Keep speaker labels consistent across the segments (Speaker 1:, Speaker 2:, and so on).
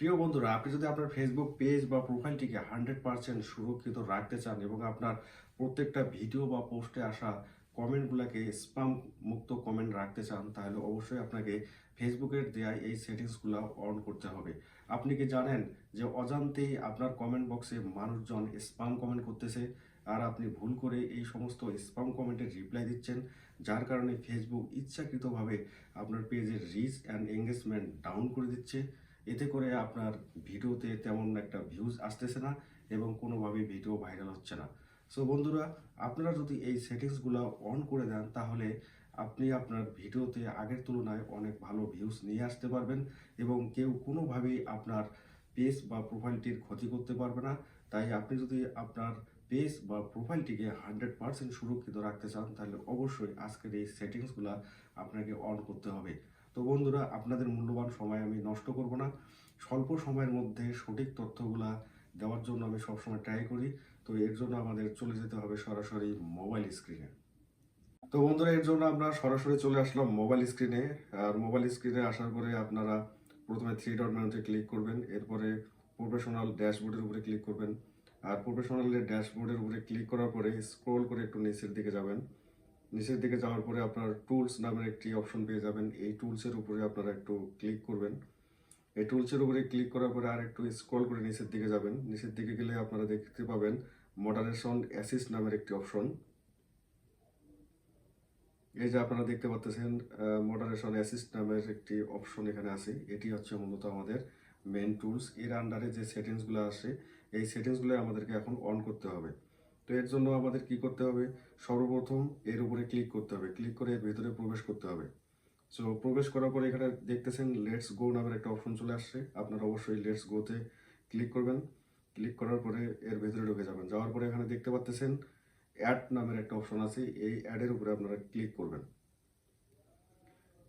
Speaker 1: প্রিয় বন্ধুরা, আপনি যদি আপনার ফেসবুক পেজ বা প্রোফাইলটিকে 100% সুরক্ষিত রাখতে চান এবং আপনার প্রত্যেকটা ভিডিও বা পোস্টে আসা কমেন্টগুলোকে স্প্যাম মুক্ত কমেন্ট রাখতে চান, তাহলে অবশ্যই আপনাকে ফেসবুকের দেয়া এই সেটিংসগুলো অন করতে হবে। আপনি কি জানেন যে অজান্তেই আপনার কমেন্ট বক্সে মানুষজন স্প্যাম কমেন্ট করতেছে, আর আপনি ভুল করে এই সমস্ত স্প্যাম কমেন্টের রিপ্লাই দিচ্ছেন, যার কারণে ফেসবুক ইচ্ছাকৃতভাবে আপনার পেজের রিচ অ্যান্ড এঙ্গেজমেন্ট ডাউন করে দিচ্ছে। এতে করে আপনার ভিডিওতে তেমন একটা ভিউজ আসতেছে না এবং কোনোভাবেই ভিডিও ভাইরাল হচ্ছে না। সো বন্ধুরা, আপনারা যদি এই সেটিংসগুলো অন করে দেন, তাহলে আপনি আপনার ভিডিওতে আগের তুলনায় অনেক ভালো ভিউজ নিয়ে আসতে পারবেন এবং কেউ কোনোভাবেই আপনার পেজ বা প্রোফাইলটির ক্ষতি করতে পারবে না। তাই আপনি যদি আপনার পেজ বা প্রোফাইলটিকে 100% সুরক্ষিত রাখতে চান, তাহলে অবশ্যই আজকের এই সেটিংসগুলো আপনাকে অন করতে হবে। তো বন্ধুরা, আপনাদের মূল্যবান সময় আমি নষ্ট করব না। স্বল্প সময়ের মধ্যে সঠিক তথ্যগুলা দেওয়ার জন্য আমি সবসময় ট্রাই করি। তো এর জন্য আমাদের চলে যেতে হবে সরাসরি মোবাইল স্ক্রিনে। তো বন্ধুরা, এর জন্য আমরা সরাসরি চলে আসলাম মোবাইল স্ক্রিনে। আর মোবাইল স্ক্রিনে আসার পরে আপনারা প্রথমে থ্রি ডট মেনুতে ক্লিক করবেন, এরপরে প্রফেশনাল ড্যাশবোর্ডের উপরে ক্লিক করবেন। আর প্রফেশনাল ড্যাশবোর্ডের উপরে ক্লিক করার পরে স্ক্রল করে একটু নিচের দিকে যাবেন। নিচের দিকে যাওয়ার পরে আপনার টুলস নামের একটি অপশন পেয়ে যাবেন। এই টুলসের উপরে আপনারা একটু ক্লিক করবেন। এই টুলসের উপরে ক্লিক করার পরে আর একটু স্ক্রল করে নিচের দিকে যাবেন। নিচের দিকে গেলে আপনারা দেখতে পাবেন মডারেশন অ্যাসিস্ট নামের একটি অপশন। এই যে আপনারা দেখতে পাচ্ছেন মডারেশন অ্যাসিস্ট নামের একটি অপশন এখানে আছে। এটি হচ্ছে মূলত আমাদের মেন টুলস। এর আন্ডারে যে সেটিংসগুলো আসে, এই সেটিংসগুলো আমাদেরকে এখন অন করতে হবে। তো এর জন্য আমাদের কি করতে হবে? সর্বপ্রথম এর উপরে ক্লিক করতে হবে, ক্লিক করে এর ভেতরে প্রবেশ করতে হবে। সো প্রবেশ করার পরে এখানে দেখতেছেন লেটস গো নামের একটা অপশন চলে আসছে। আপনারা অবশ্যই লেটস গোতে ক্লিক করবেন। ক্লিক করার পরে এর ভেতরে ঢুকে যাবেন। যাওয়ার পরে এখানে দেখতে পাচ্ছেন অ্যাড নামের একটা অপশন আছে। এই অ্যাডের উপরে আপনারা ক্লিক করবেন।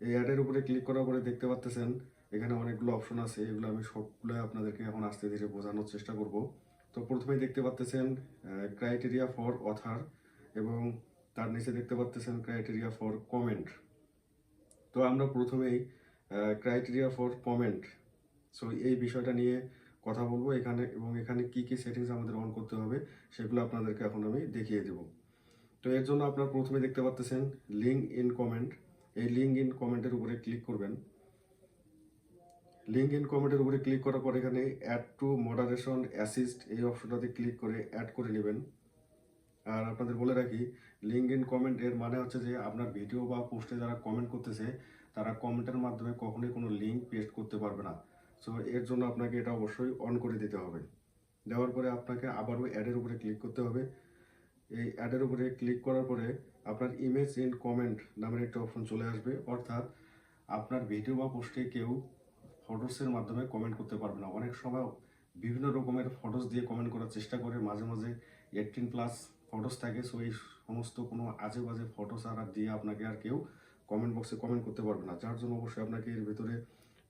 Speaker 1: এই অ্যাডের উপরে ক্লিক করার পরে দেখতে পাচ্ছেন এখানে অনেকগুলো অপশন আছে। এগুলো আমি সবগুলো আপনাদেরকে এখন আস্তে ধীরে বোঝানোর চেষ্টা করব। তো প্রথমেই দেখতে পাচ্ছেন ক্রাইটেরিয়া ফর অথার, এবং তার নিচে দেখতে পাচ্ছেন ক্রাইটেরিয়া ফর কমেন্ট। তো আমরা প্রথমেই ক্রাইটেরিয়া ফর কমেন্ট, সো এই বিষয়টা নিয়ে কথা বলবো এখানে, এবং এখানে কি কি সেটিংস আমাদের অন করতে হবে সেগুলো আপনাদেরকে এখন আমি দেখিয়ে দেব। তো এর জন্য আপনারা প্রথমে দেখতে পাচ্ছেন লিঙ্ক ইন কমেন্ট। এই লিঙ্ক ইন কমেন্টের উপরে ক্লিক করবেন। লিঙ্ক ইন কমেন্টের উপরে ক্লিক করার পর এখানে অ্যাড টু মডারেশন অ্যাসিস্ট এই অপশনটাতে ক্লিক করে অ্যাড করে নেবেন। আর আপনাদের বলে রাখি, লিঙ্ক ইন কমেন্ট এর মানে হচ্ছে যে আপনার ভিডিও বা পোস্টে যারা কমেন্ট করতেছে, তারা কমেন্টের মাধ্যমে কখনোই কোনো লিঙ্ক পেস্ট করতে পারবে না। সো এর জন্য আপনাকে এটা অবশ্যই অন করে দিতে হবে। দেওয়ার পরে আপনাকে আবারও অ্যাডের উপরে ক্লিক করতে হবে। এই অ্যাডের উপরে ক্লিক করার পরে আপনার ইমেজ ইন কমেন্ট নামের একটা অপশন চলে আসবে। অর্থাৎ আপনার ভিডিও বা পোস্টে কেউ ফটোসের মাধ্যমে কমেন্ট করতে পারবে না। অনেক সময় বিভিন্ন রকমের ফটোস দিয়ে কমেন্ট করার চেষ্টা করে, মাঝে মাঝে 18+ ফটোস থাকে। সো এই সমস্ত কোনো আজে বাজে ফটোস আর দিয়ে আপনাকে আর কেউ কমেন্ট বক্সে কমেন্ট করতে পারবে না, যার জন্য অবশ্যই আপনাকে এর ভিতরে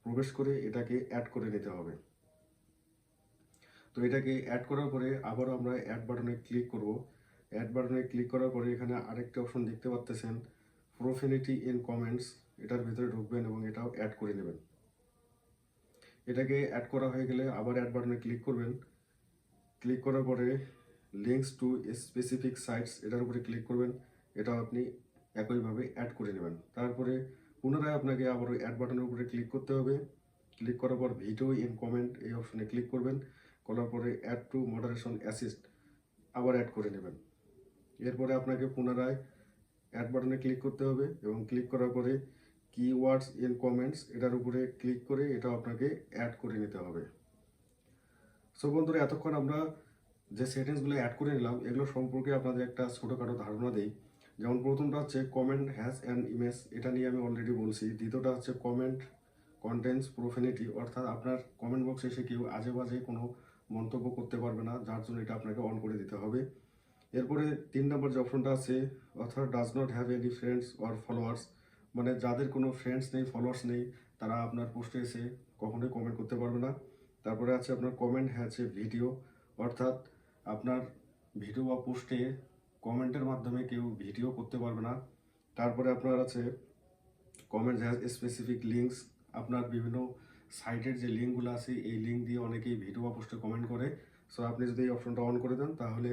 Speaker 1: প্রবেশ করে এটাকে অ্যাড করে নিতে হবে। তো এটাকে অ্যাড করার পরে আবারও আমরা অ্যাড বাটনে ক্লিক করব। অ্যাড বাটনে ক্লিক করার পরে এখানে আরেকটা অপশন দেখতে পাচ্ছেন প্রোফানিটি ইন কমেন্টস। এটার ভিতরে ঢুকবেন এবং এটাও অ্যাড করে নেবেন। এটাকে অ্যাড করা হয়ে গেলে আবার অ্যাড বাটনে ক্লিক করবেন। ক্লিক করার পরে লিঙ্কস টু স্পেসিফিক সাইটস এটার উপরে ক্লিক করবেন। এটাও আপনি একইভাবে অ্যাড করে নেবেন। তারপরে পুনরায় আপনাকে আবার ওই অ্যাড বাটনের উপরে ক্লিক করতে হবে। ক্লিক করার পর ভিডিও ইন কমেন্ট এই অপশনে ক্লিক করবেন। করার পরে অ্যাড টু মডারেশন অ্যাসিস্ট আবার অ্যাড করে নেবেন। এরপরে আপনাকে পুনরায় অ্যাড বাটনে ক্লিক করতে হবে এবং ক্লিক করার পরে কিওয়ার্ডস ইন কমেন্টস এটার উপরে ক্লিক করে এটা আপনাকে অ্যাড করে নিতে হবে। সো বন্ধুরা, এতক্ষণ আমরা যে সেটিংসগুলো অ্যাড করে নিলাম, এগুলো সম্পর্কে আপনাদের একটা ছোটোখাটো ধারণা দিই। যেমন প্রথমটা হচ্ছে কমেন্ট হ্যাজ অ্যান ইমেজ, এটা নিয়ে আমি অলরেডি বলছি। দ্বিতীয়টা হচ্ছে কমেন্ট কন্টেন্টস প্রোফেনিটি, অর্থাৎ আপনার কমেন্ট বক্সে এসে কেউ আজে বাজে কোনো মন্তব্য করতে পারবে না, যার জন্য এটা আপনাকে অন করে দিতে হবে। এরপরে 3 নম্বর যে অপশনটা আছে, অর্থাৎ does not have any friends or followers, মানে যাদের কোনো ফ্রেন্ডস নেই, ফলোয়ার্স নেই, তারা আপনার পোস্টে এসে কখনোই কমেন্ট করতে পারবে না। তারপরে আছে আপনার কমেন্ট হ্যাজ এ ভিডিও, অর্থাৎ আপনার ভিডিও বা পোস্টে কমেন্টের মাধ্যমে কেউ ভিডিও করতে পারবে না। তারপরে আপনার আছে কমেন্ট হ্যাজ স্পেসিফিক লিঙ্কস, আপনার বিভিন্ন সাইটের যে লিঙ্কগুলো আছে এই লিঙ্ক দিয়ে অনেকেই ভিডিও বা পোস্টে কমেন্ট করে। সো আপনি যদি এই অপশনটা অন করে দেন তাহলে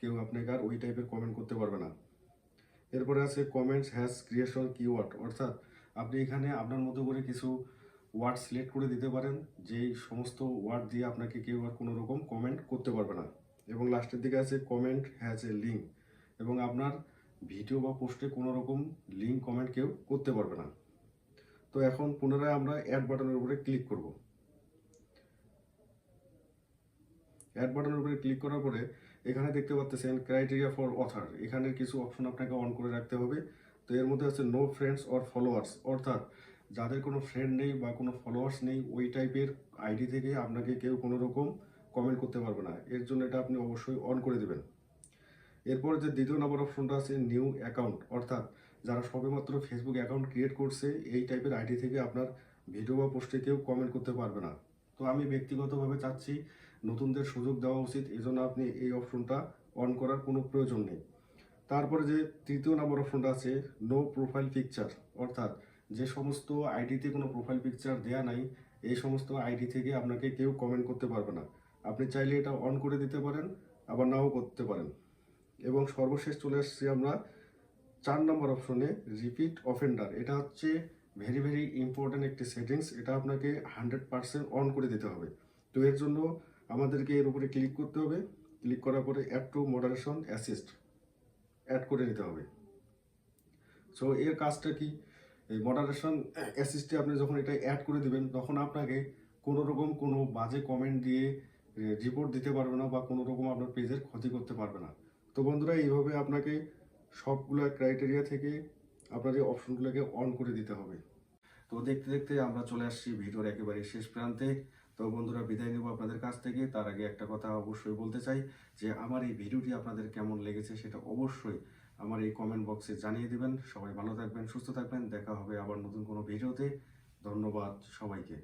Speaker 1: কেউ আপনাকে আর ওই টাইপের কমেন্ট করতে পারবে না। এরপরে আছে কমেন্টস হ্যাজ ক্রিয়েশন কিওয়ার্ড, অর্থাৎ আপনি এখানে আপনার মতো করে কিছু ওয়ার্ড সিলেক্ট করে দিতে পারেন, যেই সমস্ত ওয়ার্ড দিয়ে আপনাকে কেউ আর কোনো রকম কমেন্ট করতে পারবে না। এবং লাস্টের দিকে আছে কমেন্ট হ্যাজ এ লিঙ্ক, এবং আপনার ভিডিও বা পোস্টে কোনো রকম লিঙ্ক কমেন্ট কেউ করতে পারবে না। তো এখন পুনরায় আমরা অ্যাড বাটনের উপরে ক্লিক করব। অ্যাড বাটনের উপরে ক্লিক করার পরে এখানে দেখতে পাচ্ছেন ক্রাইটেরিয়া ফর অথার, এখানে কিছু অপশন আপনাকে অন করে রাখতে হবে। তো এর মধ্যে আছে নো ফ্রেন্ডস অর ফলোয়ার্স, অর্থাৎ যাদের কোনো ফ্রেন্ড নেই বা কোনো ফলোয়ার্স নেই ওই টাইপের আইডি থেকে আপনাকে কেউ কোনো রকম কমেন্ট করতে পারবে না, এর জন্য এটা আপনি অবশ্যই অন করে দেবেন। এরপর যে দ্বিতীয় নম্বর অপশনটা আছে নিউ অ্যাকাউন্ট, অর্থাৎ যারা সবেমাত্র ফেসবুক অ্যাকাউন্ট ক্রিয়েট করছে এই টাইপের আইডি থেকে আপনার ভিডিও বা পোস্টে কেউ কমেন্ট করতে পারবে না। তো আমি ব্যক্তিগতভাবে চাচ্ছি নতুনদের সুযোগ দেওয়া উচিত, এই জন্য আপনি এই অপশনটা অন করার কোনো প্রয়োজন নেই। তারপরে যে তৃতীয় নম্বর অপশনটা আছে নো প্রোফাইল পিকচার, অর্থাৎ যে সমস্ত আইডিতে কোনো প্রোফাইল পিকচার দেয়া নাই এই সমস্ত আইডি থেকে আপনাকে কেউ কমেন্ট করতে পারবে না। আপনি চাইলে এটা অন করে দিতে পারেন, আবার নাও করতে পারেন। এবং সর্বশেষ চলে আসছি আমরা 4 নম্বর অপশনে রিপিট অফেন্ডার, এটা হচ্ছে ভেরি ভেরি ইম্পর্ট্যান্ট একটি সেটিংস, এটা আপনাকে 100% অন করে দিতে হবে। তো এর জন্য আমাদেরকে এর উপরে ক্লিক করতে হবে, ক্লিক করার পরে add to moderation assist add করে নিতে হবে। সো এর কাজটা কি, এই মডারেশন অ্যাসিস্টে আপনি যখন এটা অ্যাড করে দিবেন তখন আপনাকে কোনো রকম কোনো বাজে কমেন্ট দিয়ে রিপোর্ট দিতে পারবে না বা কোনো রকম আপনার পেজের ক্ষতি করতে পারবে না। তো বন্ধুরা এইভাবে আপনাকে সবগুলো ক্রাইটেরিয়া থেকে আপনার এই অপশনগুলোকে অন করে দিতে হবে। তো দেখতে দেখতে আমরা চলে আসছি ভিডিওর একেবারে শেষ প্রান্তে। তো বন্ধুরা বিদায় নেব আপনাদের কাছ থেকে, তার আগে একটা কথা অবশ্যই বলতে চাই যে আমার এই ভিডিওটি আপনাদের কেমন লেগেছে সেটা অবশ্যই আমার এই কমেন্ট বক্সে জানিয়ে দিবেন। সবাই ভালো থাকবেন, সুস্থ থাকবেন, দেখা হবে আবার নতুন কোনো ভিডিওতে। ধন্যবাদ সবাইকে।